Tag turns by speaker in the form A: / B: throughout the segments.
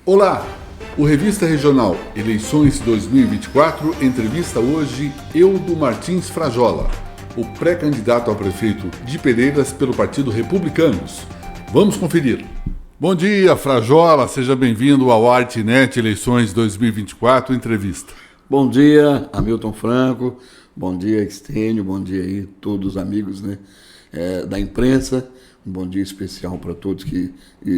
A: Olá! O Revista Regional Eleições 2024 entrevista hoje Eudo Martins Frajola, o pré-candidato a prefeito de Pereiras pelo Partido Republicanos. Vamos conferir. Bom dia, Frajola, seja bem-vindo ao ArtNet Eleições 2024 Entrevista.
B: Bom dia, Hamilton Franco, bom dia, Estênio, bom dia aí todos os amigos, da imprensa. Um bom dia especial para todos que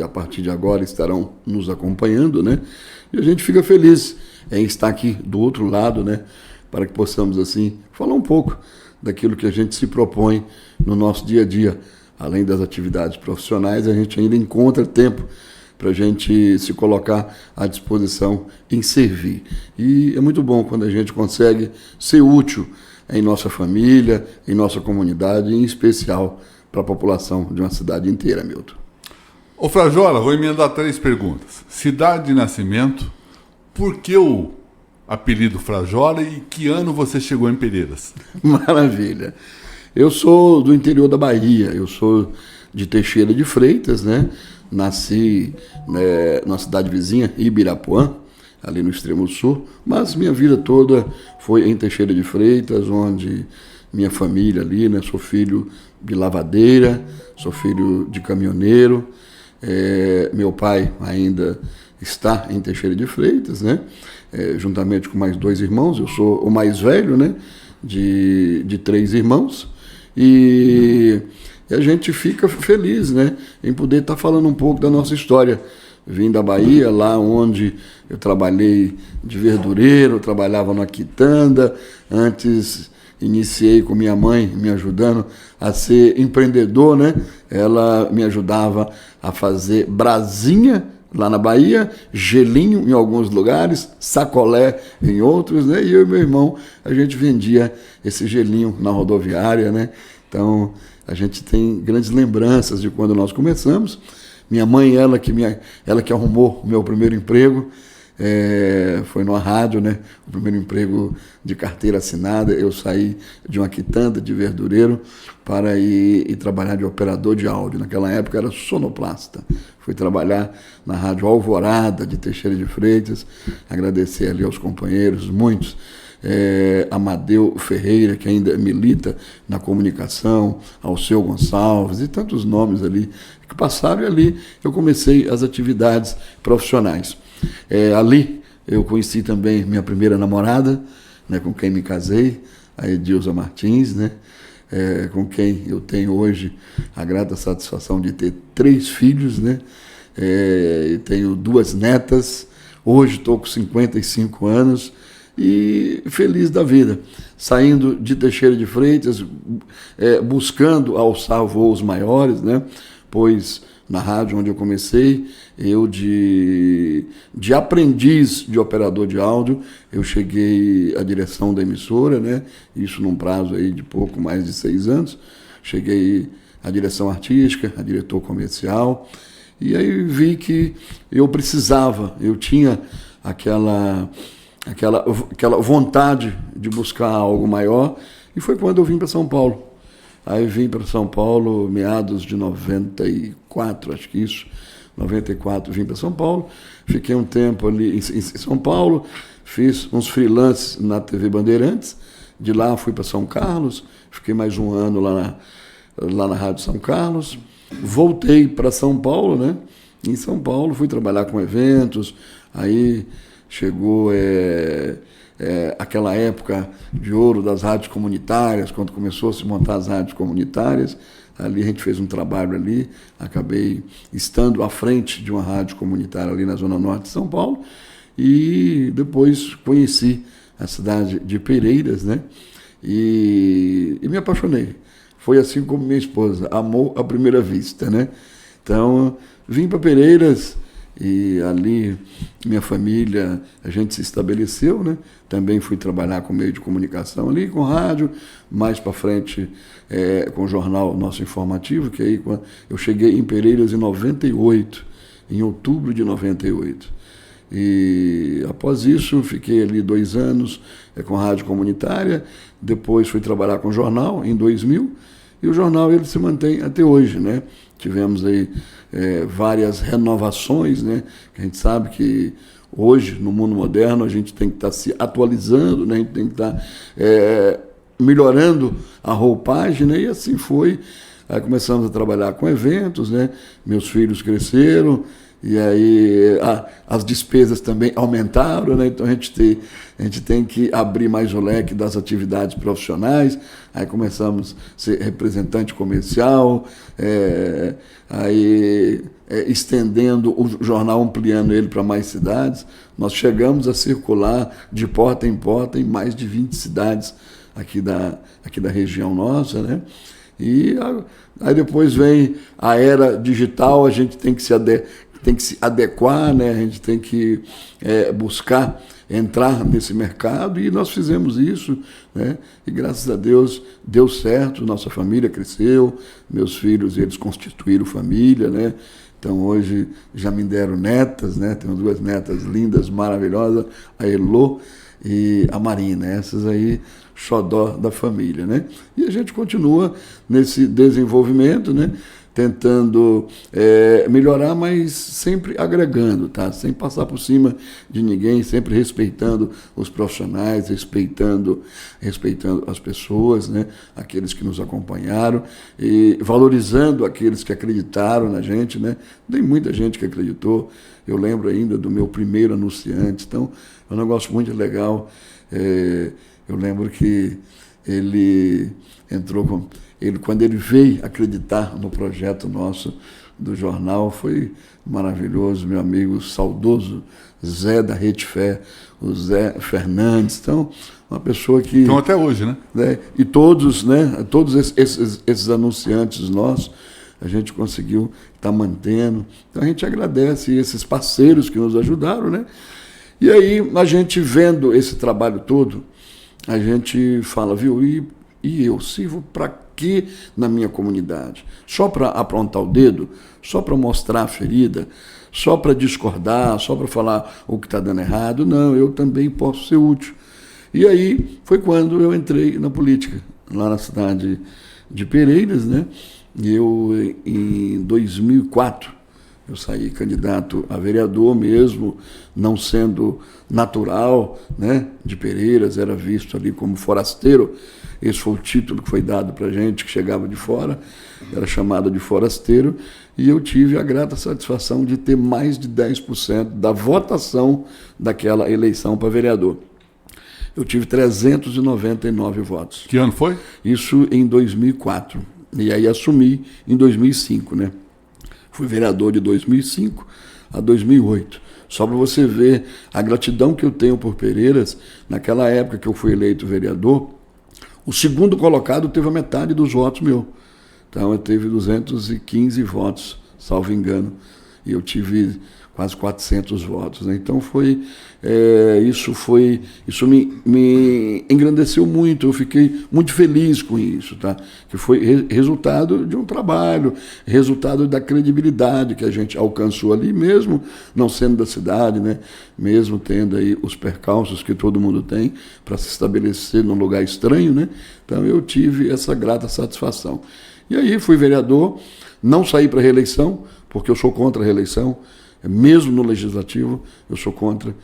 B: a partir de agora estarão nos acompanhando, E a gente fica feliz em estar aqui do outro lado, para que possamos, assim, falar um pouco daquilo que a gente se propõe no nosso dia a dia. Além das atividades profissionais, a gente ainda encontra tempo para a gente se colocar à disposição em servir. E é muito bom quando a gente consegue ser útil em nossa família, em nossa comunidade, em especial para a população de uma cidade inteira, Milton.
A: Ô Frajola, vou emendar 3 perguntas. Cidade de nascimento, por que o apelido Frajola e que ano você chegou em Pereiras?
B: Maravilha. Eu sou do interior da Bahia, eu sou de Teixeira de Freitas, Nasci na cidade vizinha, Ibirapuã, ali no extremo sul, mas minha vida toda foi em Teixeira de Freitas, onde minha família ali, sou filho de lavadeira, sou filho de caminhoneiro, meu pai ainda está em Teixeira de Freitas, juntamente com mais 2 irmãos, eu sou o mais velho, de 3 irmãos, e a gente fica feliz, em poder estar falando um pouco da nossa história. Vim da Bahia, lá onde eu trabalhei de verdureiro, trabalhava na quitanda, antes iniciei com minha mãe me ajudando a ser empreendedor, Ela me ajudava a fazer brasinha lá na Bahia, gelinho em alguns lugares, sacolé em outros, E eu e meu irmão, a gente vendia esse gelinho na rodoviária, Então, a gente tem grandes lembranças de quando nós começamos. Minha mãe, ela que arrumou o meu primeiro emprego, foi numa rádio, o primeiro emprego de carteira assinada. Eu saí de uma quitanda de verdureiro para ir trabalhar de operador de áudio. Naquela época era sonoplasta. Fui trabalhar na rádio Alvorada de Teixeira de Freitas, agradecer ali aos companheiros, muitos, Amadeu Ferreira, que ainda milita na comunicação, Alceu Gonçalves e tantos nomes ali que passaram, e ali eu comecei as atividades profissionais. Ali eu conheci também minha primeira namorada, com quem me casei, a Edilza Martins, com quem eu tenho hoje a grata satisfação de ter 3 filhos, tenho 2 netas, hoje estou com 55 anos e feliz da vida, saindo de Teixeira de Freitas, buscando alçar voos maiores, pois na rádio onde eu comecei, eu de aprendiz de operador de áudio, eu cheguei à direção da emissora, isso num prazo aí de pouco mais de 6 anos, cheguei à direção artística, a diretor comercial, e aí vi que eu precisava, eu tinha aquela vontade de buscar algo maior, e foi quando eu vim para São Paulo. Aí vim para São Paulo, meados de 94, acho que isso, 94 vim para São Paulo, fiquei um tempo ali em São Paulo, fiz uns freelances na TV Bandeirantes, de lá fui para São Carlos, fiquei mais um ano lá na Rádio São Carlos, voltei para São Paulo, Em São Paulo fui trabalhar com eventos, aí chegou aquela época de ouro das rádios comunitárias, quando começou a se montar as rádios comunitárias, ali a gente fez um trabalho ali, acabei estando à frente de uma rádio comunitária ali na Zona Norte de São Paulo, e depois conheci a cidade de Pereiras, e me apaixonei. Foi assim como minha esposa, amor à primeira vista, Então, vim para Pereiras, e ali minha família, a gente se estabeleceu, Também fui trabalhar com meio de comunicação ali, com rádio, mais para frente com o jornal Nosso Informativo, que aí eu cheguei em Pereiras em 98, em outubro de 98. E após isso fiquei ali 2 anos com rádio comunitária, depois fui trabalhar com jornal em 2000, E o jornal ele se mantém até hoje, né? Tivemos aí várias renovações, né? A gente sabe que hoje, no mundo moderno, a gente tem que estar se atualizando, né? A gente tem que estar melhorando a roupagem, né? E assim foi. Aí começamos a trabalhar com eventos, né? Meus filhos cresceram, e aí as despesas também aumentaram, né? Então a gente tem que abrir mais o leque das atividades profissionais. Aí começamos a ser representante comercial, estendendo o jornal, ampliando ele para mais cidades. Nós chegamos a circular de porta em porta em mais de 20 cidades aqui da região nossa, né? E aí depois vem a era digital, a gente tem que se adequar, né? A gente tem que buscar entrar nesse mercado, e nós fizemos isso, né? E graças a Deus deu certo, nossa família cresceu, meus filhos, eles constituíram família, né? Então hoje já me deram netas, né? Tenho 2 netas lindas, maravilhosas, a Elô e a Marina, essas aí, xodó da família, né? E a gente continua nesse desenvolvimento, né? Tentando melhorar, mas sempre agregando, tá? Sem passar por cima de ninguém, sempre respeitando os profissionais, respeitando as pessoas, né? Aqueles que nos acompanharam, e valorizando aqueles que acreditaram na gente, né? Tem muita gente que acreditou. Eu lembro ainda do meu primeiro anunciante, então é um negócio muito legal. Eu lembro que ele entrou quando ele veio acreditar no projeto nosso do jornal, foi maravilhoso, meu amigo saudoso Zé da Rede Fé, o Zé Fernandes, então, uma pessoa que...
A: Então até hoje, né?
B: E todos, né, todos esses anunciantes nossos, a gente conseguiu estar mantendo. Então a gente agradece esses parceiros que nos ajudaram, né? E aí, a gente vendo esse trabalho todo, a gente fala, viu, e eu sirvo para quê na minha comunidade? Só para aprontar o dedo? Só para mostrar a ferida? Só para discordar? Só para falar o que está dando errado? Não, eu também posso ser útil. E aí foi quando eu entrei na política, lá na cidade de Pereiras, né? Eu, em 2004, eu saí candidato a vereador mesmo, não sendo natural, né, de Pereiras, era visto ali como forasteiro. Esse foi o título que foi dado para a gente, que chegava de fora, era chamado de forasteiro, e eu tive a grata satisfação de ter mais de 10% da votação daquela eleição para vereador. Eu tive 399 votos.
A: Que ano foi?
B: Isso em 2004. E aí assumi em 2005, né? Fui vereador de 2005 a 2008. Só para você ver a gratidão que eu tenho por Pereiras. Naquela época que eu fui eleito vereador, o segundo colocado teve a metade dos votos meu. Então eu teve 215 votos, salvo engano. E eu tive quase 400 votos, né? Então isso me engrandeceu muito. Eu fiquei muito feliz com isso, tá? Que foi resultado de um trabalho, resultado da credibilidade que a gente alcançou ali, mesmo não sendo da cidade, né? Mesmo tendo aí os percalços que todo mundo tem para se estabelecer num lugar estranho, né? Então eu tive essa grata satisfação. E aí fui vereador, não saí para reeleição, porque eu sou contra a reeleição. Mesmo no legislativo, eu sou contra,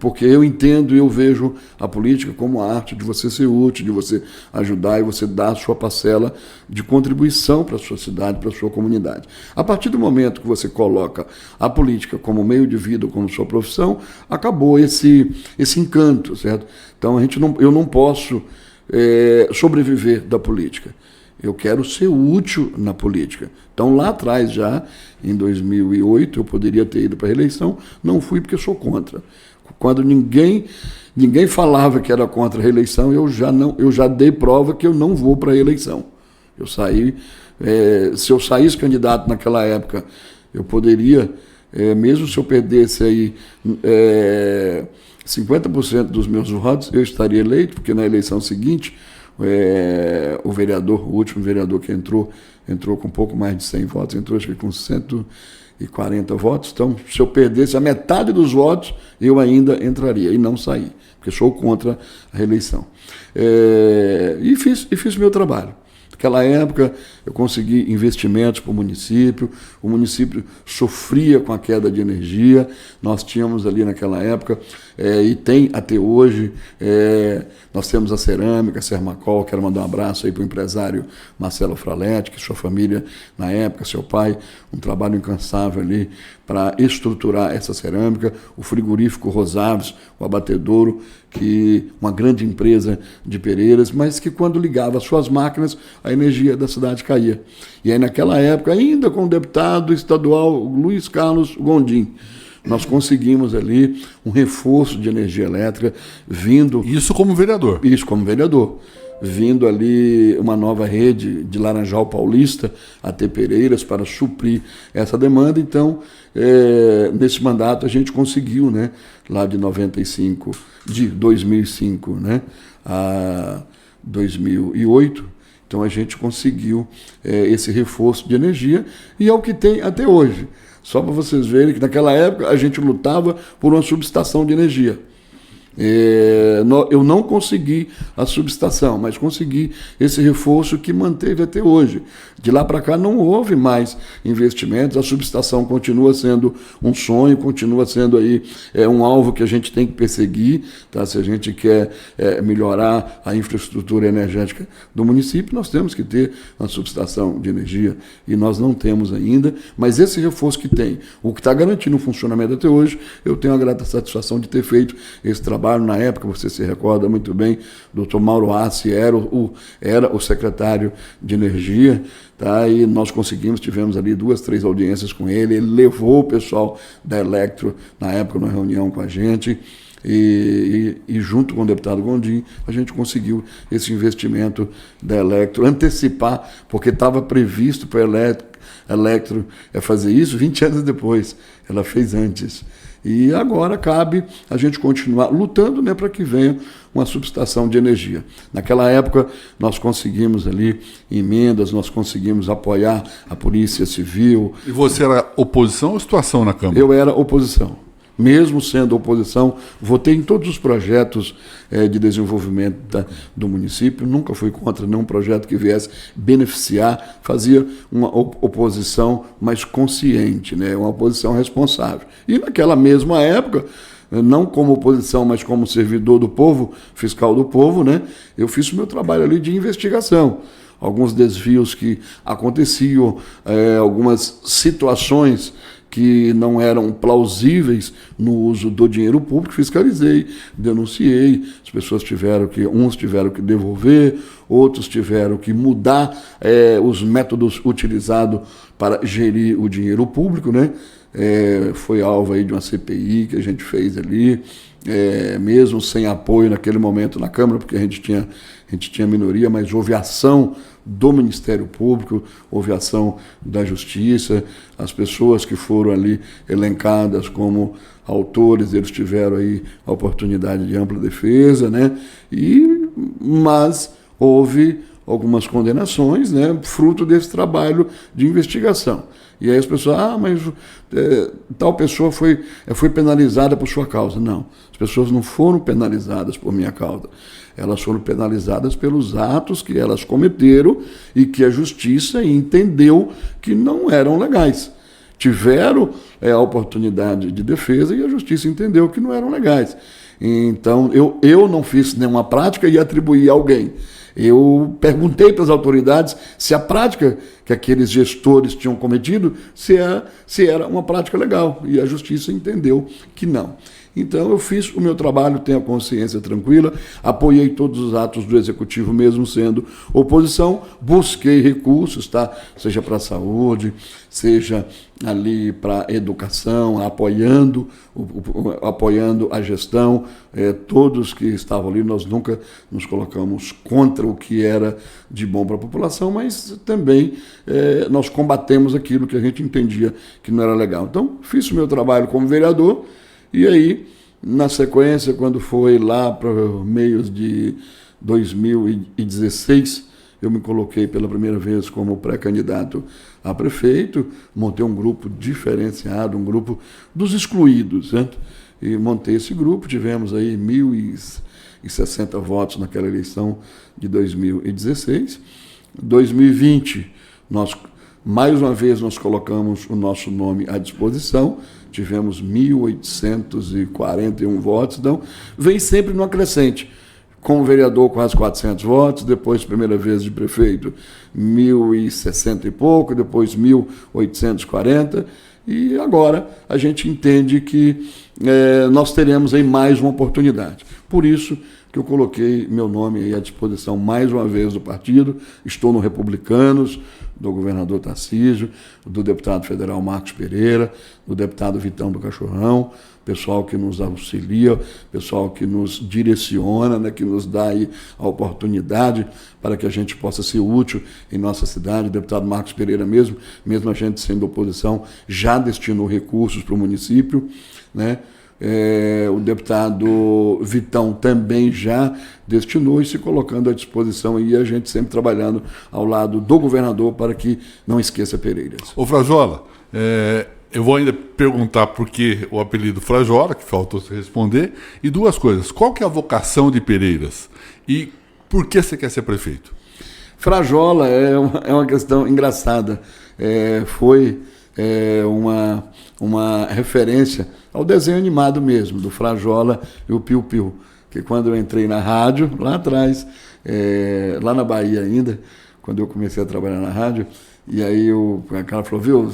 B: porque eu entendo e eu vejo a política como a arte de você ser útil, de você ajudar e você dar a sua parcela de contribuição para a sua cidade, para a sua comunidade. A partir do momento que você coloca a política como meio de vida, como sua profissão, acabou esse encanto, certo? Então eu não posso sobreviver da política. Eu quero ser útil na política. Então, lá atrás, já em 2008, eu poderia ter ido para a reeleição, não fui porque eu sou contra. Quando ninguém falava que era contra a reeleição, eu já dei prova que eu não vou para a reeleição. Eu saí, se eu saísse candidato naquela época, eu poderia, mesmo se eu perdesse aí 50% dos meus votos, eu estaria eleito, porque na eleição seguinte, o último vereador que entrou com um pouco mais de 100 votos, entrou acho que com 140 votos. Então, se eu perdesse a metade dos votos, eu ainda entraria e não saí, porque sou contra a reeleição. E fiz meu trabalho. Naquela época, eu consegui investimentos para o município sofria com a queda de energia, nós tínhamos ali naquela época, e tem até hoje, nós temos a cerâmica, a Sermacol, quero mandar um abraço aí para o empresário Marcelo Fraletti, que sua família, na época, seu pai, um trabalho incansável ali para estruturar essa cerâmica, o frigorífico Rosaves, o abatedouro, que uma grande empresa de Pereiras, mas que quando ligava as suas máquinas, a energia da cidade caía. E aí naquela época, ainda com o deputado estadual Luiz Carlos Gondim, nós conseguimos ali um reforço de energia elétrica vindo...
A: Isso como vereador?
B: Isso como vereador. Vindo ali uma nova rede de Laranjal Paulista até Pereiras para suprir essa demanda. Então, nesse mandato a gente conseguiu, né, lá de 2005, né, a 2008, então a gente conseguiu esse reforço de energia e é o que tem até hoje. Só para vocês verem que naquela época a gente lutava por uma subestação de energia. Eu não consegui a subestação, mas consegui esse reforço que manteve até hoje. De lá para cá não houve mais investimentos, a subestação continua sendo um sonho, continua sendo aí um alvo que a gente tem que perseguir, tá? Se a gente quer melhorar a infraestrutura energética do município, nós temos que ter uma subestação de energia e nós não temos ainda, mas esse reforço que tem, o que está garantindo o funcionamento até hoje, eu tenho a grata satisfação de ter feito esse trabalho. Na época, você se recorda muito bem, o Dr. Mauro Assi era o secretário de Energia, tá? E nós tivemos ali 2, 3 audiências com ele, ele levou o pessoal da Electro, na época, numa reunião com a gente, e junto com o deputado Gondim, a gente conseguiu esse investimento da Electro, antecipar, porque estava previsto para a Electro fazer isso 20 anos depois, ela fez antes. E agora cabe a gente continuar lutando, né, para que venha uma subestação de energia. Naquela época, nós conseguimos ali emendas, nós conseguimos apoiar a Polícia Civil.
A: E você era oposição ou situação na Câmara?
B: Eu era oposição. Mesmo sendo oposição, votei em todos os projetos de desenvolvimento do município, nunca fui contra nenhum projeto que viesse beneficiar, fazia uma oposição mais consciente, né, uma oposição responsável. E naquela mesma época, não como oposição, mas como servidor do povo, fiscal do povo, né, eu fiz o meu trabalho ali de investigação. Alguns desvios que aconteciam, algumas situações que não eram plausíveis no uso do dinheiro público, fiscalizei, denunciei, uns tiveram que devolver, outros tiveram que mudar os métodos utilizados para gerir o dinheiro público, né? Foi alvo aí de uma CPI que a gente fez ali, mesmo sem apoio naquele momento na Câmara, porque a gente tinha minoria, mas houve ação do Ministério Público, houve ação da Justiça, as pessoas que foram ali elencadas como autores, eles tiveram aí a oportunidade de ampla defesa, né? Mas houve algumas condenações, né, fruto desse trabalho de investigação. E aí as pessoas, mas tal pessoa foi penalizada por sua causa. Não, as pessoas não foram penalizadas por minha causa. Elas foram penalizadas pelos atos que elas cometeram e que a justiça entendeu que não eram legais. Tiveram a oportunidade de defesa e a justiça entendeu que não eram legais. Então, eu não fiz nenhuma prática e atribuí a alguém. Eu perguntei para as autoridades se a prática que aqueles gestores tinham cometido, se era uma prática legal. E a justiça entendeu que não. Então, eu fiz o meu trabalho, tenho a consciência tranquila, apoiei todos os atos do Executivo, mesmo sendo oposição, busquei recursos, tá? Seja para a saúde, seja ali para a educação, apoiando a gestão, todos que estavam ali, nós nunca nos colocamos contra o que era de bom para a população, mas também nós combatemos aquilo que a gente entendia que não era legal. Então, fiz o meu trabalho como vereador. E aí, na sequência, quando foi lá para meios de 2016, eu me coloquei pela primeira vez como pré-candidato a prefeito, montei um grupo diferenciado, um grupo dos excluídos, certo? E montei esse grupo, tivemos aí 1.060 votos naquela eleição de 2016, 2020, mais uma vez nós colocamos o nosso nome à disposição, tivemos 1.841 votos, então vem sempre numa crescente. Como vereador, quase 400 votos, depois, primeira vez de prefeito, 1.060 e pouco, depois 1.840, e agora a gente entende que nós teremos aí mais uma oportunidade. Por isso que eu coloquei meu nome aí à disposição mais uma vez do partido, estou no Republicanos, do governador Tarcísio, do deputado federal Marcos Pereira, do deputado Vitão do Cachorrão, pessoal que nos auxilia, pessoal que nos direciona, né, que nos dá aí a oportunidade para que a gente possa ser útil em nossa cidade. O deputado Marcos Pereira mesmo a gente sendo oposição, já destinou recursos para o município, né? O deputado Vitão também já destinou e se colocando à disposição, e a gente sempre trabalhando ao lado do governador para que não esqueça Pereiras.
A: Ô Frajola, eu vou ainda perguntar por que o apelido Frajola, que faltou se responder, e duas coisas. Qual que é a vocação de Pereiras e por que você quer ser prefeito?
B: Frajola é uma questão engraçada. Foi uma referência ao desenho animado mesmo, do Frajola e o Piu Piu, que quando eu entrei na rádio, lá atrás, lá na Bahia ainda, quando eu comecei a trabalhar na rádio, e aí o cara falou, viu,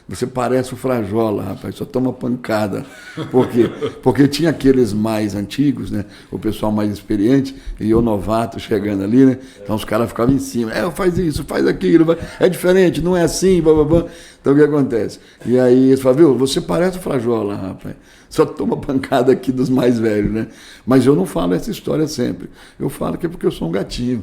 B: você parece o Frajola, rapaz, só toma pancada. Por quê? Porque tinha aqueles mais antigos, né, o pessoal mais experiente, e eu novato chegando ali, né, então os caras ficavam em cima, faz isso, faz aquilo, é diferente, não é assim, blá, blá, blá. Então o que acontece? E aí eles falam, viu, você parece o Frajola, rapaz, só toma pancada aqui dos mais velhos, né? Mas eu não falo essa história sempre. Eu falo que é porque eu sou um gatinho.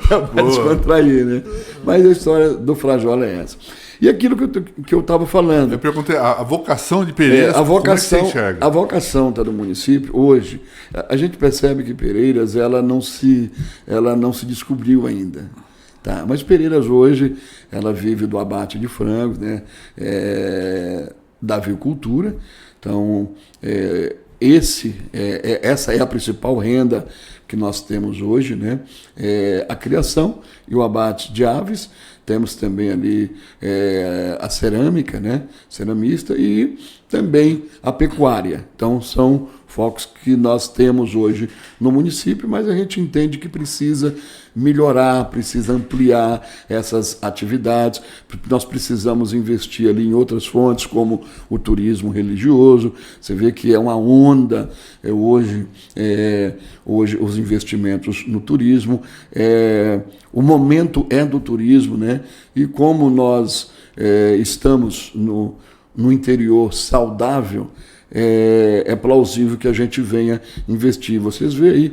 B: Para descontrair, né? Mas a história do Frajola é essa. E aquilo que eu estava falando.
A: Eu perguntei, a vocação de Pereiras, como é que você enxerga?
B: A vocação do município, hoje, a gente percebe que Pereiras ela não se descobriu ainda. Tá, mas Pereiras hoje, ela vive do abate de frangos, né, da avicultura. Então, essa é a principal renda que nós temos hoje, né, a criação e o abate de aves. Temos também ali a cerâmica, né, ceramista, e também a pecuária. Então, são focos que nós temos hoje no município, mas a gente entende que precisa melhorar, precisa ampliar essas atividades. Nós precisamos investir ali em outras fontes, como o turismo religioso. Você vê que é uma onda hoje os investimentos no turismo. O momento é do turismo, né? E como nós estamos no interior saudável, é plausível que a gente venha investir. Vocês vê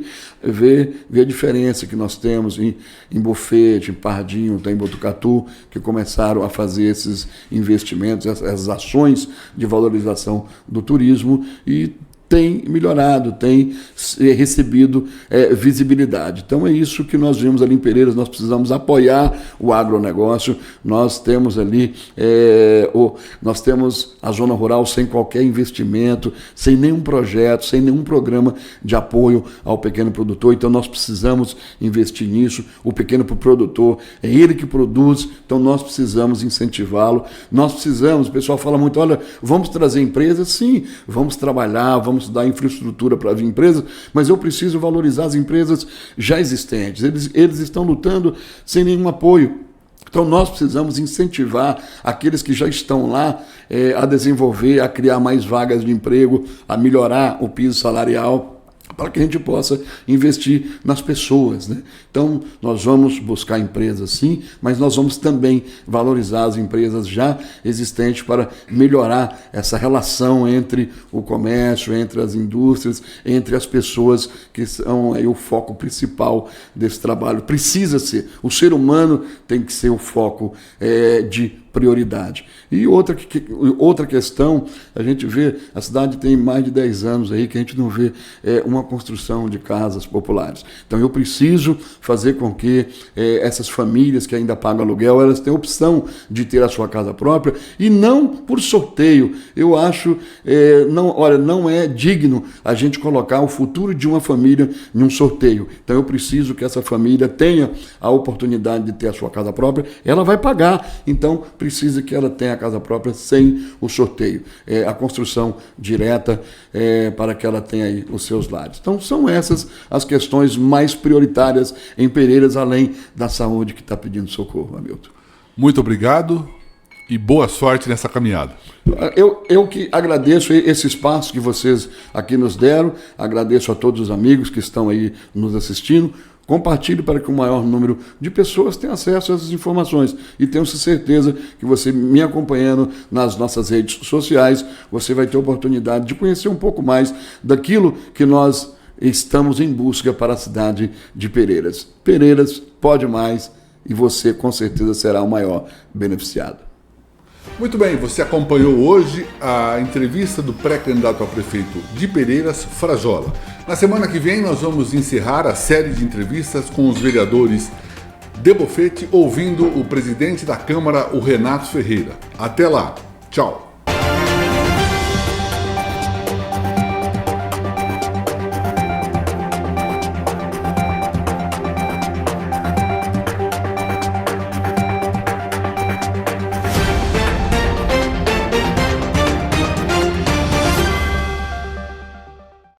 B: a diferença que nós temos em Bofete, em Pardinho, em Botucatu, que começaram a fazer esses investimentos, essas ações de valorização do turismo, e tem melhorado, tem recebido visibilidade. Então é isso que nós vimos ali em Pereiras. Nós precisamos apoiar o agronegócio. Nós temos ali nós temos a zona rural sem qualquer investimento, sem nenhum projeto, sem nenhum programa de apoio ao pequeno produtor. Então nós precisamos investir nisso. O pequeno produtor é ele que produz, então nós precisamos incentivá-lo. Nós precisamos, o pessoal fala muito, olha, vamos trazer empresas? Sim, vamos trabalhar, vamos dar infraestrutura para vir empresas, mas eu preciso valorizar as empresas já existentes. Eles estão lutando sem nenhum apoio. Então nós precisamos incentivar aqueles que já estão lá a desenvolver, a criar mais vagas de emprego, a melhorar o piso salarial, para que a gente possa investir nas pessoas, né? Então, nós vamos buscar empresas sim, mas nós vamos também valorizar as empresas já existentes para melhorar essa relação entre o comércio, entre as indústrias, entre as pessoas, que são aí o foco principal desse trabalho. Precisa ser, o ser humano tem que ser o foco de prioridade. E outra questão, a gente vê, a cidade tem mais de 10 anos aí que a gente não vê uma construção de casas populares. Então eu preciso fazer com que essas famílias que ainda pagam aluguel, elas tenham opção de ter a sua casa própria e não por sorteio. Eu acho, não é digno a gente colocar o futuro de uma família em um sorteio. Então eu preciso que essa família tenha a oportunidade de ter a sua casa própria, ela vai pagar, então precisa que ela tenha a casa própria sem o sorteio. A construção direta para que ela tenha aí os seus lares. Então são essas as questões mais prioritárias em Pereiras, além da saúde que está pedindo socorro, Hamilton.
A: Muito obrigado e boa sorte nessa caminhada.
B: Eu que agradeço esse espaço que vocês aqui nos deram, agradeço a todos os amigos que estão aí nos assistindo. Compartilhe para que o maior número de pessoas tenha acesso a essas informações. E tenho certeza que você, me acompanhando nas nossas redes sociais, você vai ter a oportunidade de conhecer um pouco mais daquilo que nós estamos em busca para a cidade de Pereiras. Pereiras pode mais e você com certeza será o maior beneficiado.
A: Muito bem, você acompanhou hoje a entrevista do pré-candidato a prefeito de Pereiras, Frajola. Na semana que vem nós vamos encerrar a série de entrevistas com os vereadores de Bofete, ouvindo o presidente da Câmara, o Renato Ferreira. Até lá, tchau!